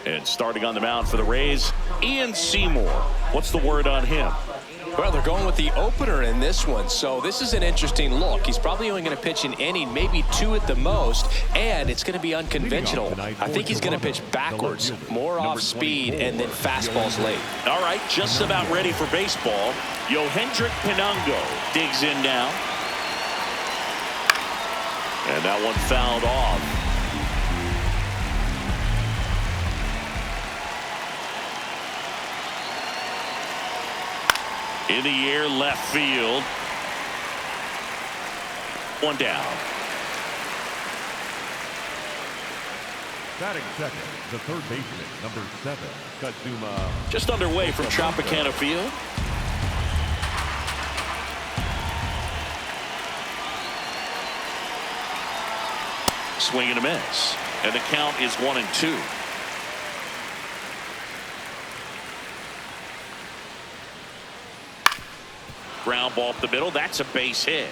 And starting on the mound for the Rays, Ian Seymour. What's the word on him? Well, they're going with the opener in this one, so this is an interesting look. He's probably only going to pitch an inning, maybe 2 at the most, and it's going to be unconventional. I think he's going to pitch backwards, more off speed, and then fastballs late. All right, just about ready for baseball. Yohendrick Pinungo digs in now. And that one fouled off. In the air, left field. One down. Batting second, the third baseman, number 7, Kazuma. Just underway from Tropicana Field. Swing and a miss. And the count is 1-2. Ground ball up the middle. That's a base hit.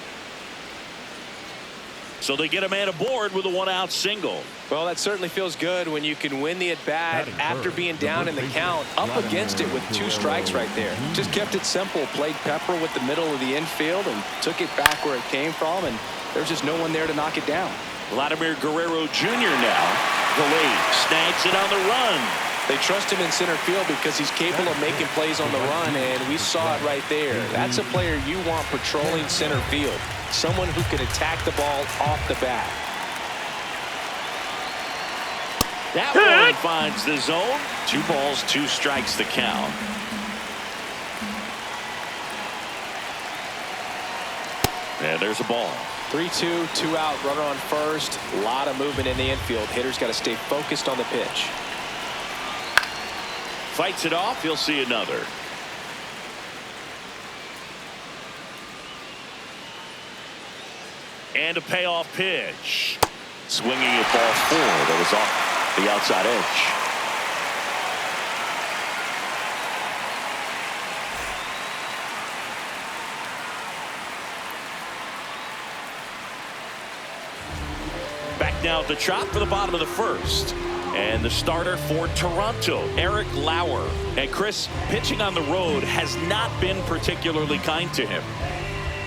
So they get a man aboard with a 1-out single. Well, that certainly feels good when you can win the at-bat after being down in the count, up against it with 2 strikes right there. Just kept it simple, played pepper with the middle of the infield and took it back where it came from, and there's just no one there to knock it down. Vladimir Guerrero Jr. now. Galate snags it on the run. They trust him in center field because he's capable of making plays on the run, and we saw it right there. That's a player you want patrolling center field. Someone who can attack the ball off the bat. That one finds the zone. 2 balls, 2 strikes the count. And there's a ball. 3-2, 2 out, runner on first. A lot of movement in the infield. Hitter's got to stay focused on the pitch. Fights it off. He'll see another. And a payoff pitch. Swinging at ball 4. That was off the outside edge. Back now at the chop for the bottom of the first. And the starter for Toronto, Eric Lauer. And Chris, pitching on the road has not been particularly kind to him.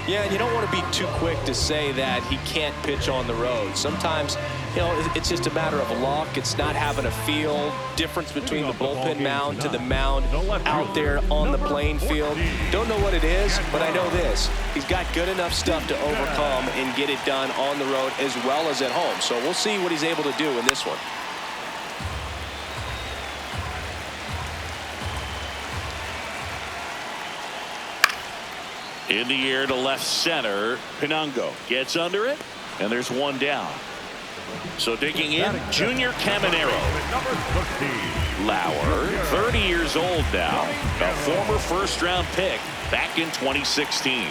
Yeah, and you don't want to be too quick to say that he can't pitch on the road. Sometimes, you know, it's just a matter of luck. It's not having a feel. Difference between the bullpen mound to the mound out there on the playing field. Don't know what it is, but I know this. He's got good enough stuff to overcome and get it done on the road as well as at home. So we'll see what he's able to do in this one. In the air to left center. Pinungo gets under it, and there's 1 down. So digging in, Junior Caminero. Lauer, 30 years old now, a former first-round pick back in 2016.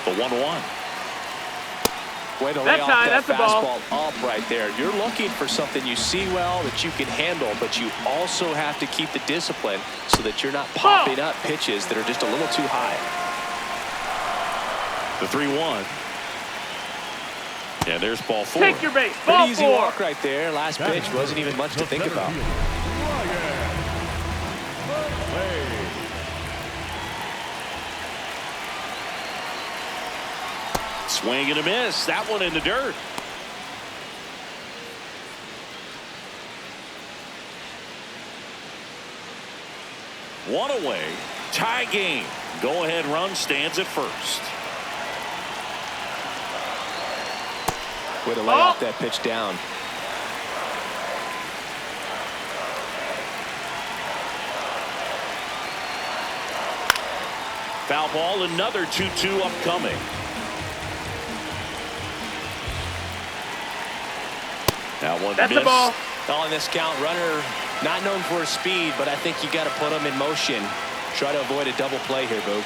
The 1-1. Way to lay off that fastball up right there. You're looking for something you see well that you can handle, but you also have to keep the discipline so that you're not popping up pitches that are just a little too high. The 3-1. And there's ball 4. Take your base. Pretty easy walk right there. Last pitch wasn't even much to think about. Swing and a miss. That one in the dirt. One away. Tie game. Go-ahead run stands at first. Way to lay off that pitch down. Foul ball, another 2-2 upcoming. That one That's missed. the ball. On this count, runner not known for his speed, but I think you got to put him in motion. Try to avoid a double play here, Boo.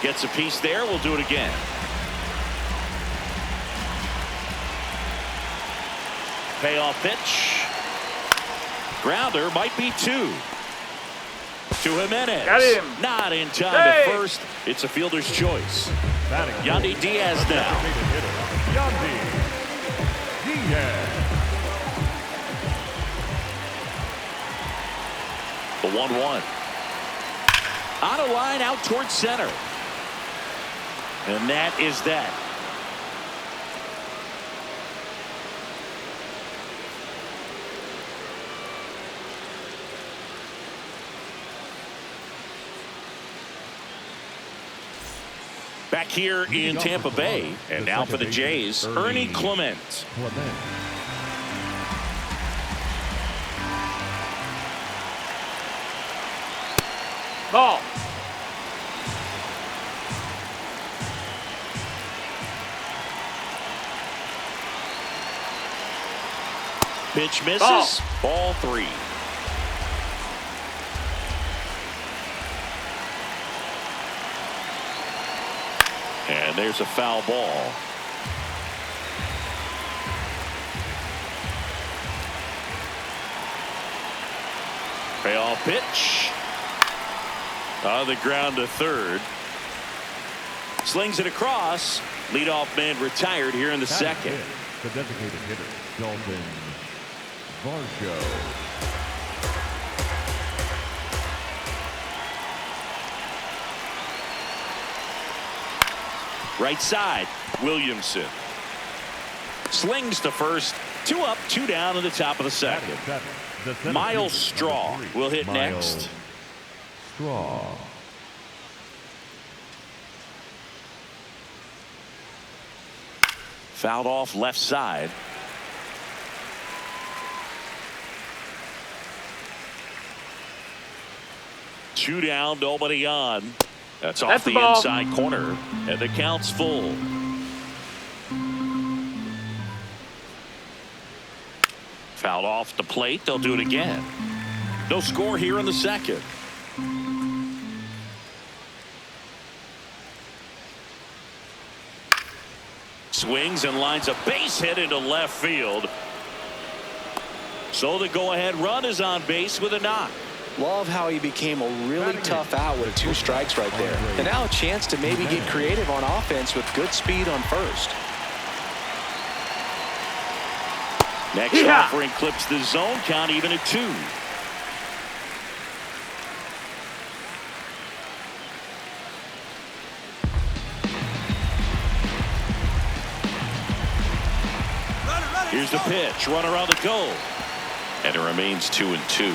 Gets a piece there. We'll do it again. Payoff pitch. Grounder might be 2. To Jimenez. Got him. Not in time Hey. at first. It's a fielder's choice. Yandy Diaz now. Yandy Diaz. 1-1. On a line out towards center. And that is that. Back here in Tampa Bay, and now for the Jays, Ernie Clement. Ball. Pitch misses. Ball 3. And there's a foul ball. Payoff pitch. On the ground to third. Slings it across. Leadoff man retired here in the second. The designated hitter, Dalton Varsho. Right side, Williamson. Slings to first. 2 up, 2 down in the top of the second. Miles Straw will hit next. Straw. Fouled off left side. Two down, nobody on. That's off the inside corner, and the count's full. Fouled off the plate. They'll do it again. No score here in the second. Swings and lines a base hit into left field. So the go-ahead run is on base with a knock. Love how he became a really tough out with 2 strikes right there. And now a chance to maybe get creative on offense with good speed on first. Next offering clips the zone count even at 2. Here's the pitch. Runner on the go. And it remains 2-2.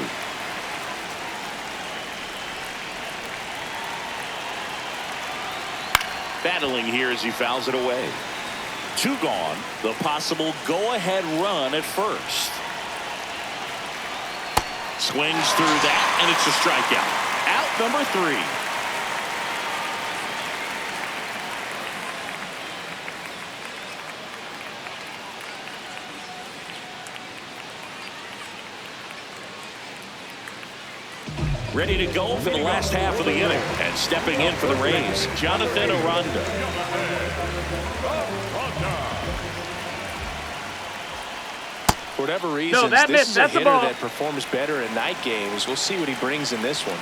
Battling here as he fouls it away. 2 gone. The possible go-ahead run at first. Swings through that, and it's a strikeout. Out number 3. Ready to go for the last half of the inning. And stepping in for the Rays, Jonathan Aranda. For whatever reason, this is a hitter that performs better in night games. We'll see what he brings in this one.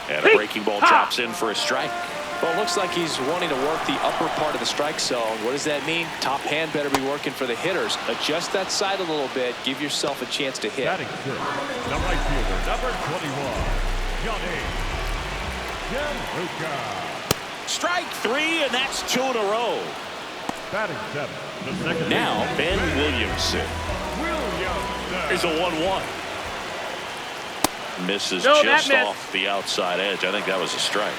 And a breaking ball chops in for a strike. Well, it looks like he's wanting to work the upper part of the strike zone. What does that mean? Top hand better be working for the hitters. Adjust that side a little bit. Give yourself a chance to hit. Batting 6, the right fielder, number 21, Johnny Gianluca. Strike 3, and that's 2 in a row. Batting 7, the second. Now Ben Williamson. Here's a 1-1. Misses just off the outside edge. I think that was a strike.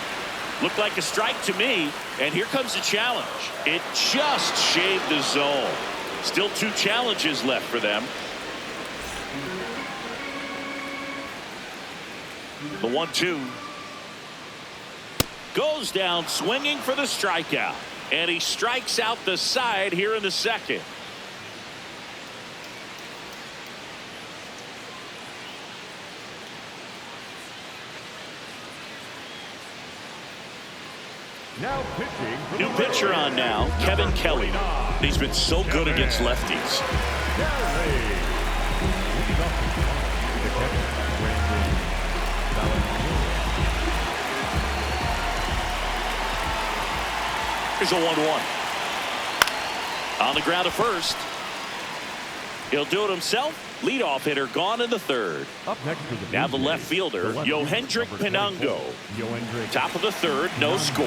Looked like a strike to me, and here comes the challenge. It just shaved the zone. Still 2 challenges left for them. The 1-2 goes down swinging for the strikeout, and he strikes out the side here in the second. Now pitching. New pitcher on now, Kevin Kelly. He's been so good against lefties. Here's a 1-1. On the ground at first. He'll do it himself. Leadoff hitter gone in the third. Up next to the Now the left fielder, Yohendrick Pinango. Top of the third, no score.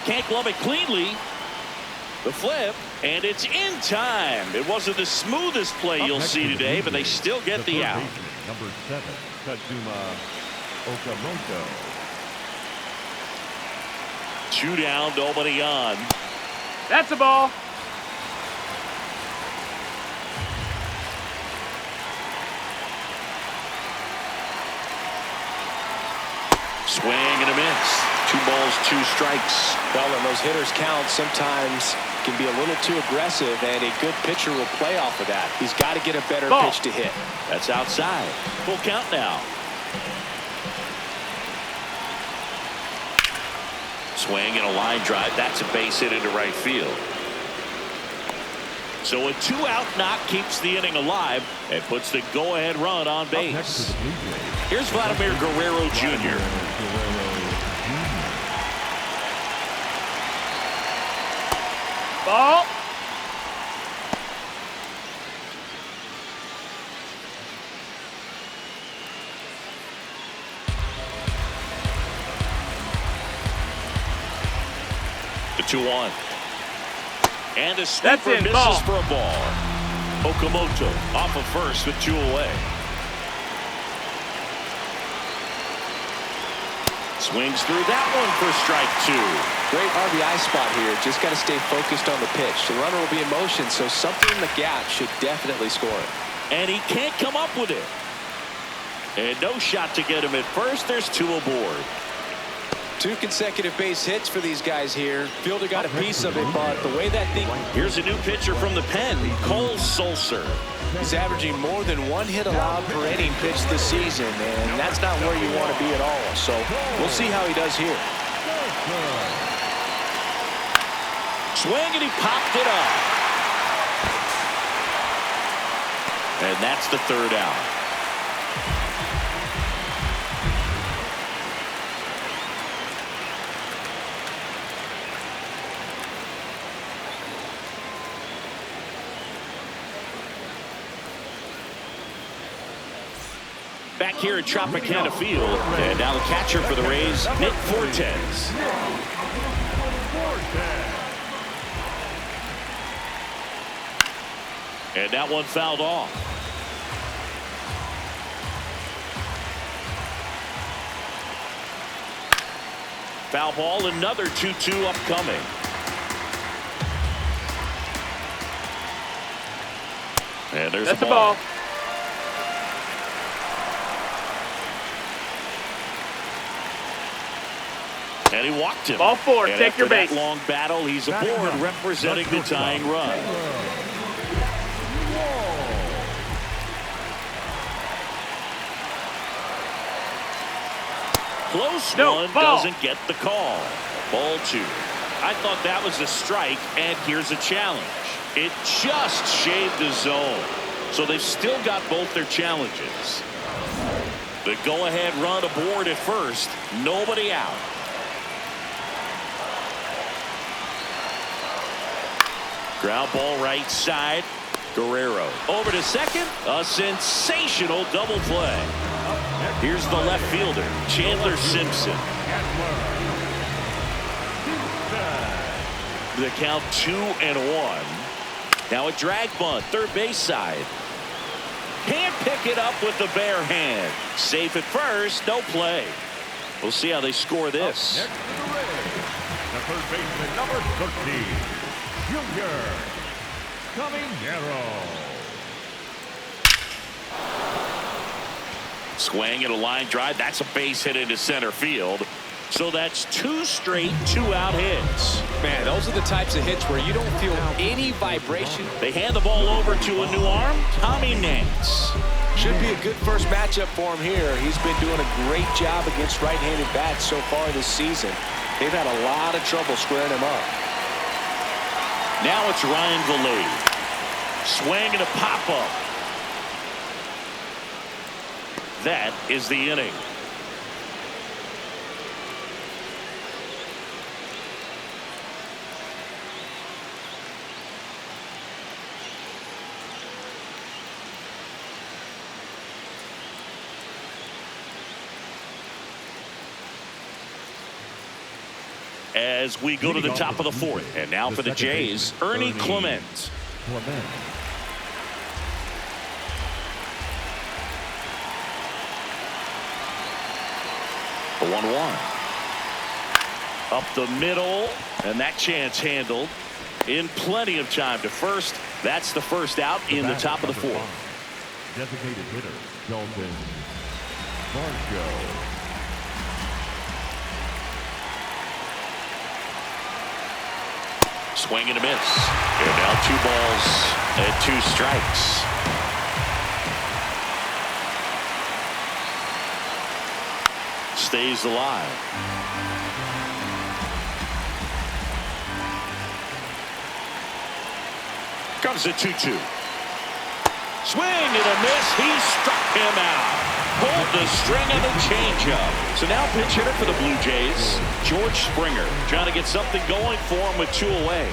Can't glove it cleanly. The flip, and it's in time. It wasn't the smoothest play you'll see today, but they still get the out. Number 7, Kazuma Okamoto. 2 down, nobody on. That's a ball. Swing and a miss. 2 balls, 2 strikes. Well, when those hitters count, sometimes can be a little too aggressive, and a good pitcher will play off of that. He's got to get a better Ball. pitch to hit. That's outside. Full count now. Swing and a line drive. That's a base hit into right field. So a 2-out knock keeps the inning alive and puts the go-ahead run on base. Here's Vladimir Guerrero Jr. Ball. The 2-1. And a sweeper in, misses ball. for a ball. Okamoto off of first with 2 away. Swings through that one for strike 2. Great RBI spot here. Just got to stay focused on the pitch. The runner will be in motion, so something in the gap should definitely score it. And he can't come up with it. And no shot to get him at first. There's 2 aboard. 2 consecutive base hits for these guys here. Fielder got a piece of it, but the way that thing... Here's a new pitcher from the pen, Cole Sulser. He's averaging more than 1 hit allowed per inning pitched this season, and that's not where you want to be at all. So we'll see how he does here. Swing, and he popped it up. And that's the 3rd out. Back here at Tropicana Field, and now the catcher for the Rays, Nick Fortes. And that one fouled off. Foul ball, another 2-2 upcoming. And there's That's a the ball. And he walked him. Ball 4, and take your after base. that long battle, he's aboard representing the tying run. Close one, ball. doesn't get the call. Ball 2. I thought that was a strike, and here's a challenge. It just shaved the zone. So they've still got both their challenges. The go-ahead run aboard at first. Nobody out. Ground ball right side. Guerrero over to second. A sensational double play. Here's the left fielder, Chandler Simpson. The count 2-1. Now a drag bunt, third base side. Can't pick it up with the bare hand. Safe at first, no play. We'll see how they score this. Next to the Rays, the third baseman, number 13, Junior Caminero. Swing and a line drive. That's a base hit into center field. So that's 2 straight 2-out hits. Man, those are the types of hits where you don't feel any vibration. They hand the ball over to a new arm, Tommy Nance. Should be a good first matchup for him here. He's been doing a great job against right-handed bats so far this season. They've had a lot of trouble squaring him up. Now it's Ryan Valade. Swing and a pop-up. That is the inning. as we go to the top of the fourth. And now for the Jays, Ernie Clement. The 1-1. Up the middle, and that chance handled in plenty of time to first. That's the first out in the top of the fourth. Designated hitter, Dalton Varsho. Swing and a miss. And now 2 balls and 2 strikes. Stays alive. Comes the 2-2. Swing and a miss. He struck him out. Pulled the string on the changeup. So now pitch hitter for the Blue Jays, George Springer, trying to get something going for him with 2 away.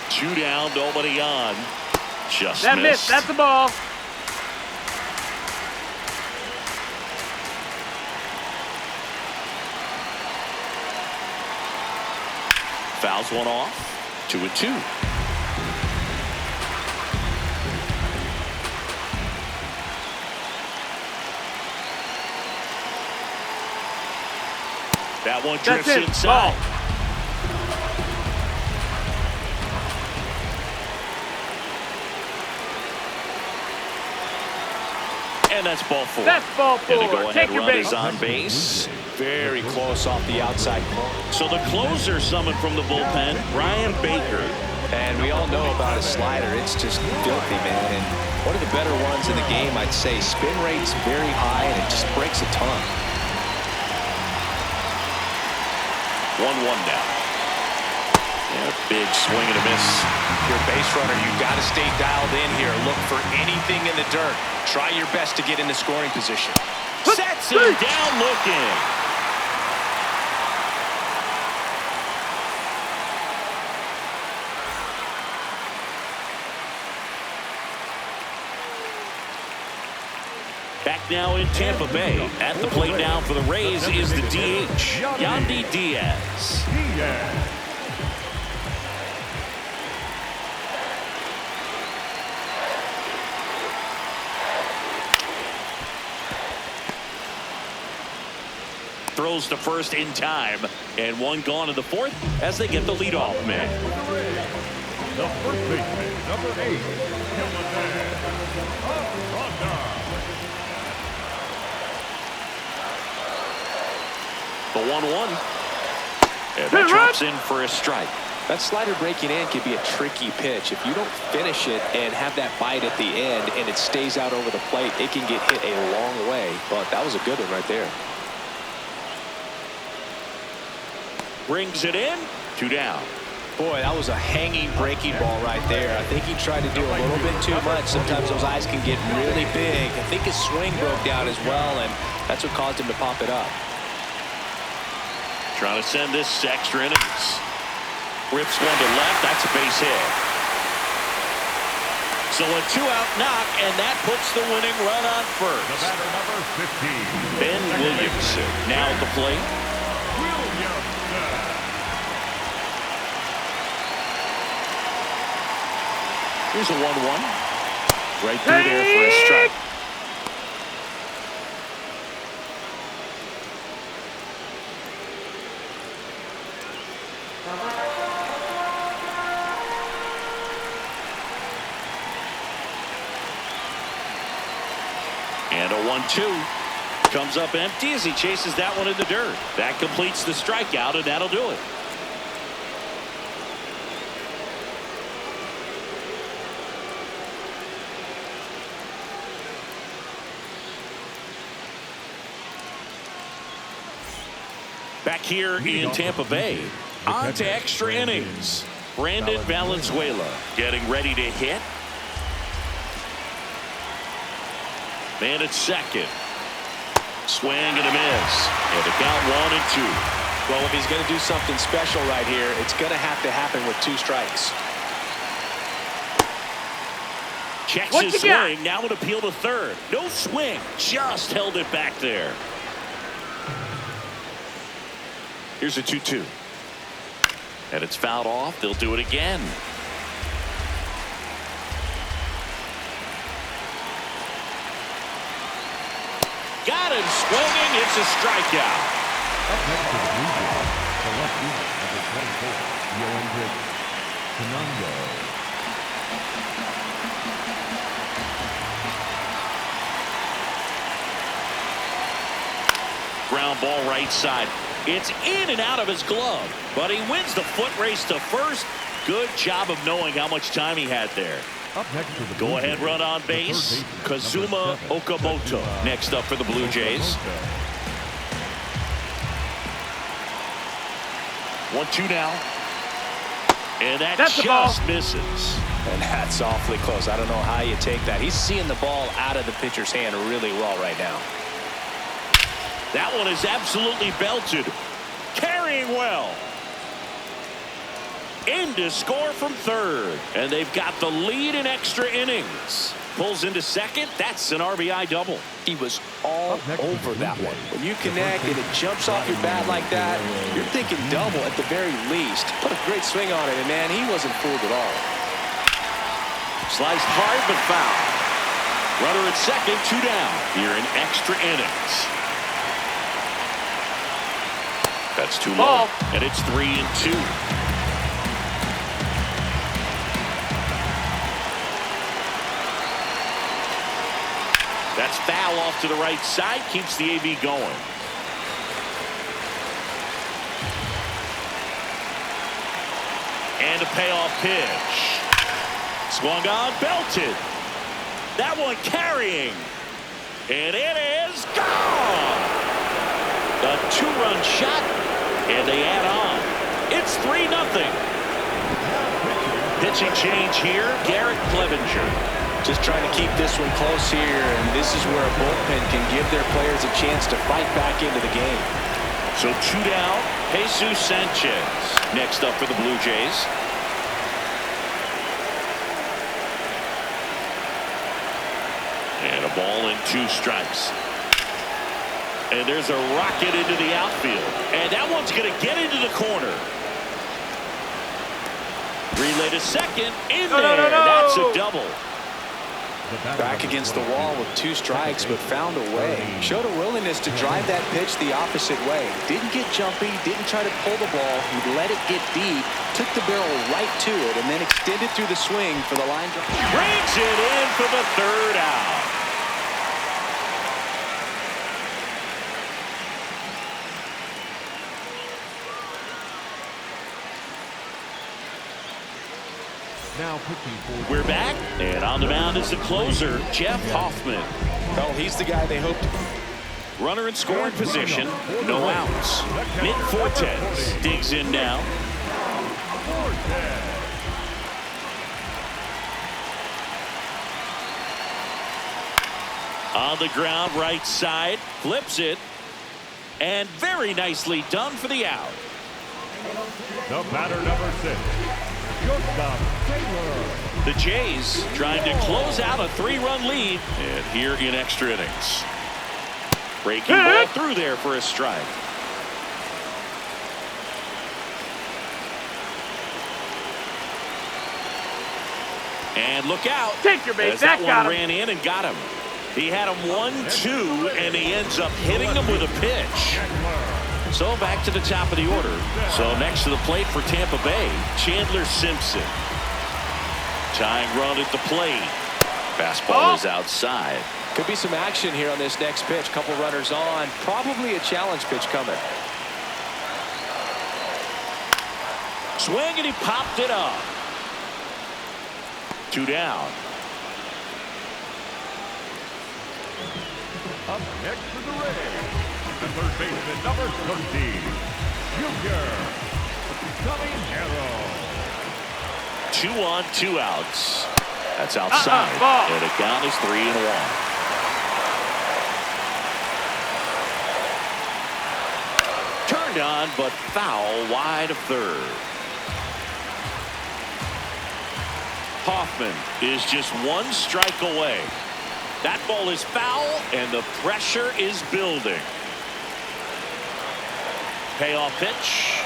Two down, nobody on. Just that missed. That's the ball. Fouls one off. 2-2. That one drifts inside. Ball. And that's ball 4. That's ball 4. And the go-ahead Take your run base. is on base. Very close off the outside corner. So the closer summoned from the bullpen, Brian Baker. And we all know about his slider. It's just filthy, man. And one of the better ones in the game, I'd say. Spin rate's very high, and it just breaks a ton. 1-1 now. Yeah, big swing and a miss. If you're a base runner, you've got to stay dialed in here. Look for anything in the dirt. Try your best to get in the scoring position. Sets him down looking. Back now in Tampa Bay. At the plate now for the Rays is the DH, Yandy Diaz. Throws to first in time, and one gone in the fourth as they get the leadoff man. The first baseman, number 8, The 1-1. And that drops in for a strike. That slider breaking in can be a tricky pitch. If you don't finish it and have that bite at the end and it stays out over the plate, it can get hit a long way. But that was a good one right there. Brings it in. 2 down. Boy, that was a hanging breaking ball right there. I think he tried to do a little bit too much. Sometimes those eyes can get really big. I think his swing broke down as well, and that's what caused him to pop it up. Trying to send this extra innings. Rips one to left. That's a base hit. So a 2-out knock, and that puts the winning run on first. The batter, number 15. Ben Williamson now at the plate. Here's a 1-1. Right through there for a strike. And a 1-2. Comes up empty as he chases that one in the dirt. That completes the strikeout, and that'll do it. Back here in Tampa Bay, on to extra innings. Brandon Valenzuela getting ready to hit. Man at second. Swing and a miss. And the count 1-2. Well, if he's going to do something special right here, it's going to happen with 2 strikes. Checks What his you got? swing. Now an appeal to third. No swing. Just held it back there. Here's a 2-2. And it's fouled off. They'll do it again. Got him swinging. It's a strikeout. Up next to the Blue Jays, the left fielder, number 24, Yoendrick Canando. Ground ball right side. It's in and out of his glove, but he wins the foot race to first. Good job of knowing how much time he had there. Up next to the Blue Go ahead, Jays, run on the base. third baseman, Kazuma number 7, Okamoto next up for the Blue Jays. 1-2 now. And that That's the just ball. misses. And that's awfully close. I don't know how you take that. He's seeing the ball out of the pitcher's hand really well right now. That one is absolutely belted. Carrying well. In to score from third. And they've got the lead in extra innings. Pulls into second. That's an RBI double. He was all over that one. When you connect and it jumps off your bat like that, you're thinking double at the very least. Put a great swing on it, and man, he wasn't fooled at all. Sliced hard but foul. Runner at second, 2 down. Here in extra innings. That's too low. And it's 3-2. That's foul off to the right side. Keeps the AB going. And a payoff pitch. Swung on, belted. That one carrying. And it is gone. A 2-run shot. And they add on. It's 3-0. Pitching change here. Garrett Clevenger. Just trying to keep this one close here, and this is where a bullpen can give their players a chance to fight back into the game. So 2 down. Jesus Sanchez next up for the Blue Jays. And a ball and 2 strikes. And there's a rocket into the outfield. And that one's going to get into the corner. Relay to second. In there. No. That's a double. Back against the wall with 2 strikes, but found a way. Showed a willingness to drive that pitch the opposite way. Didn't get jumpy, didn't try to pull the ball. He let it get deep, took the barrel right to it, and then extended through the swing for the line drive. Brings it in for the 3rd out. Now pitching for We're back, and on the mound is the closer, Jeff Hoffman. Well, he's the guy they hoped. Runner in scoring position, no outs. Mid Fortes digs in now. On the ground, right side, flips it, and very nicely done for the out. the batter, number 6, Joseph Taylor. The Jays trying to close out a 3-run lead, and here in extra innings. Breaking ball through there for a strike. And look out. Take your base. As that That got one him. ran in and got him. He had him 1-2, and he ends up hitting him with a pitch. So back to the top of the order. So next to the plate for Tampa Bay, Chandler Simpson. Tying run at the plate. Fastball is outside. Could be some action here on this next pitch. Couple runners on. Probably a challenge pitch coming. Swing, and he popped it up. 2 down. Up next for the Rays, the third baseman, number 13, Junior Caminero. 2 on, 2 outs. That's outside. Ball. And the count is 3-1. Turned on, but foul wide of third. Hoffman is just one strike away. That ball is foul, and the pressure is building. Payoff pitch,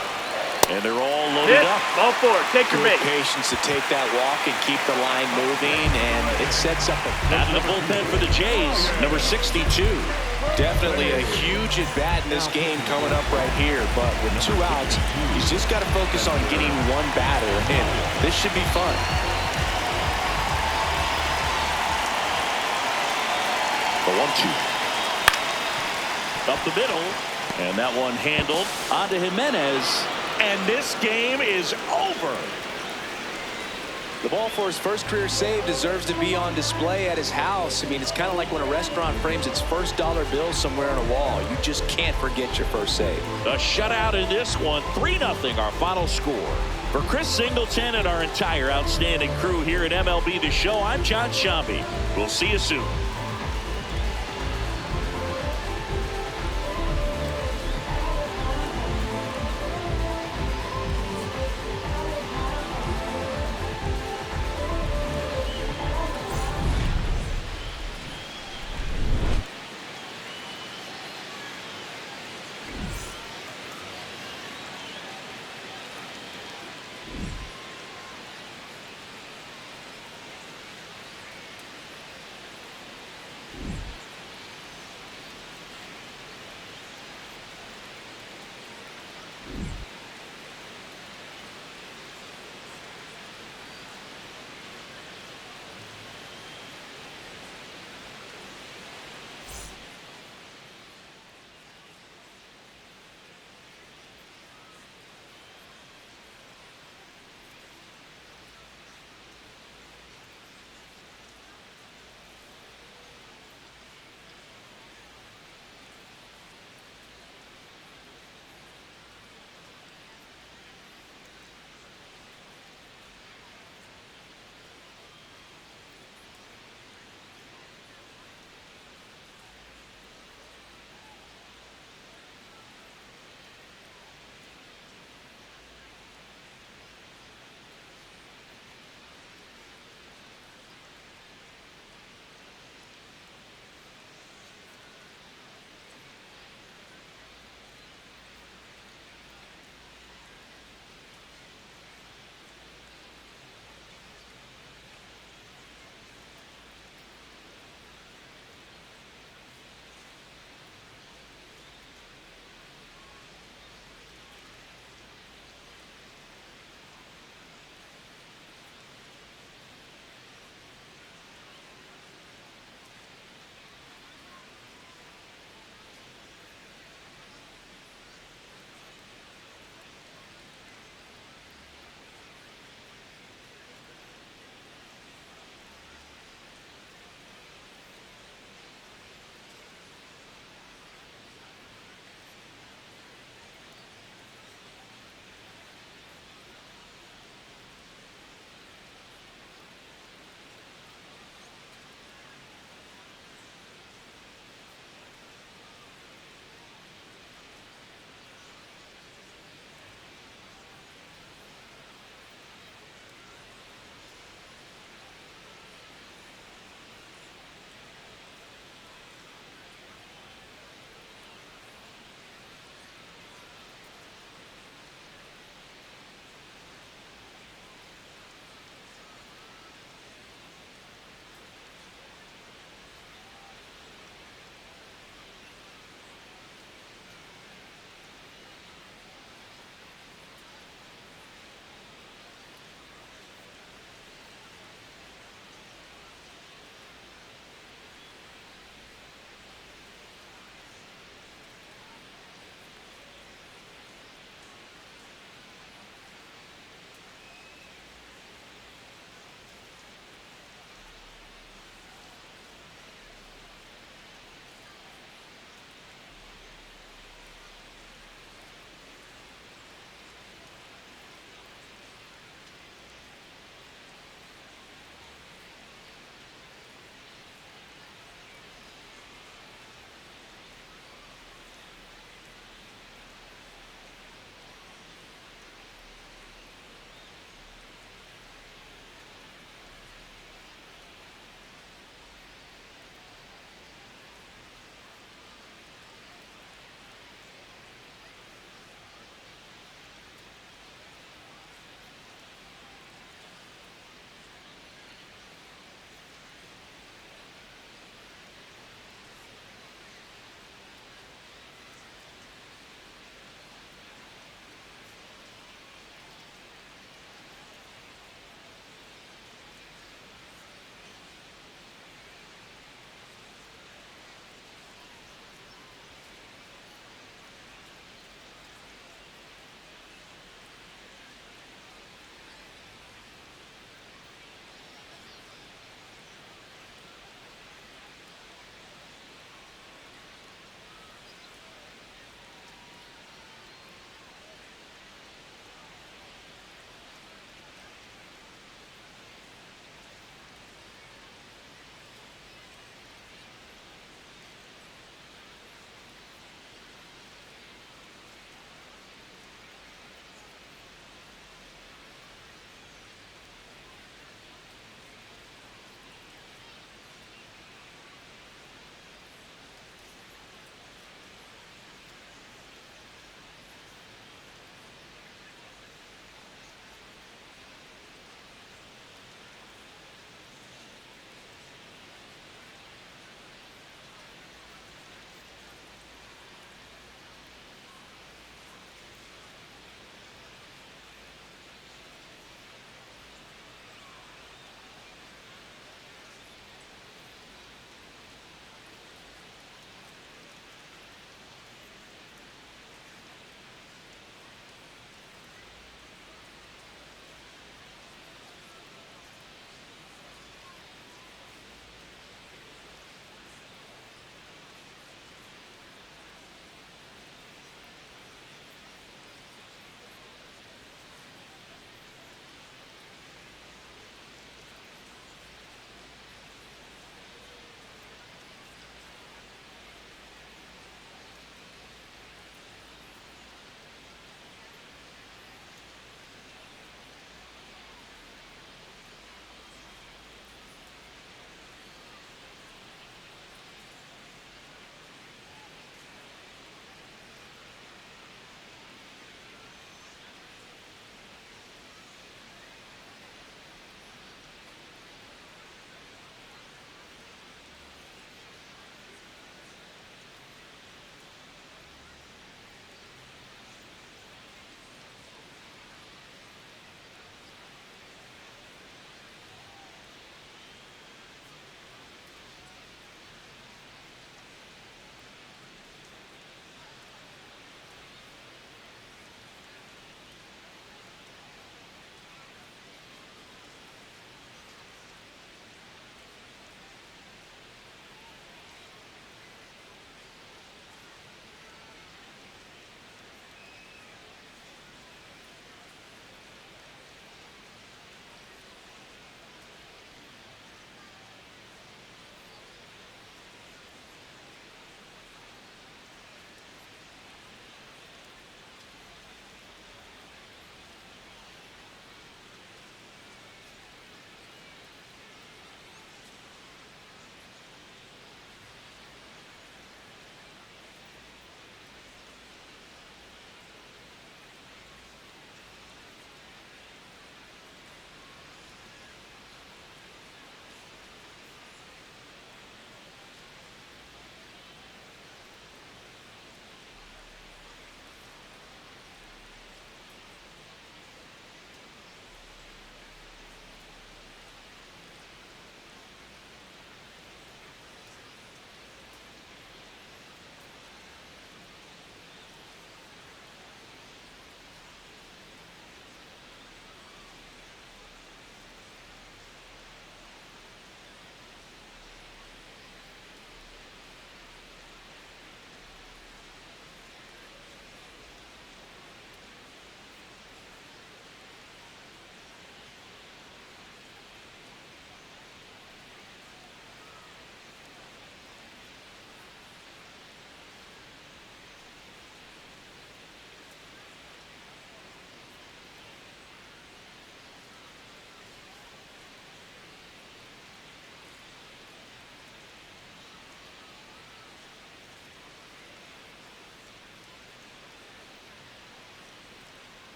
and they're all loaded Hit. up. Ball 4. Take your Good bait. patience to take that walk and keep the line moving, and it sets up a Out of the bullpen for the Jays, number 62. definitely a huge at bat in this game coming up right here. But with 2 outs, he's just got to focus on getting one batter, and this should be fun. The 1-2. Up the middle, and that one handled onto Jimenez, and this game is over. The ball for his first career save deserves to be on display at his house. I mean, it's kind of like when a restaurant frames its first dollar bill somewhere on a wall. You just can't forget your first save. A shutout in this one, 3-0 our final score. For Chris Singleton and our entire outstanding crew here at MLB The Show, I'm John Shambi. We'll see you soon.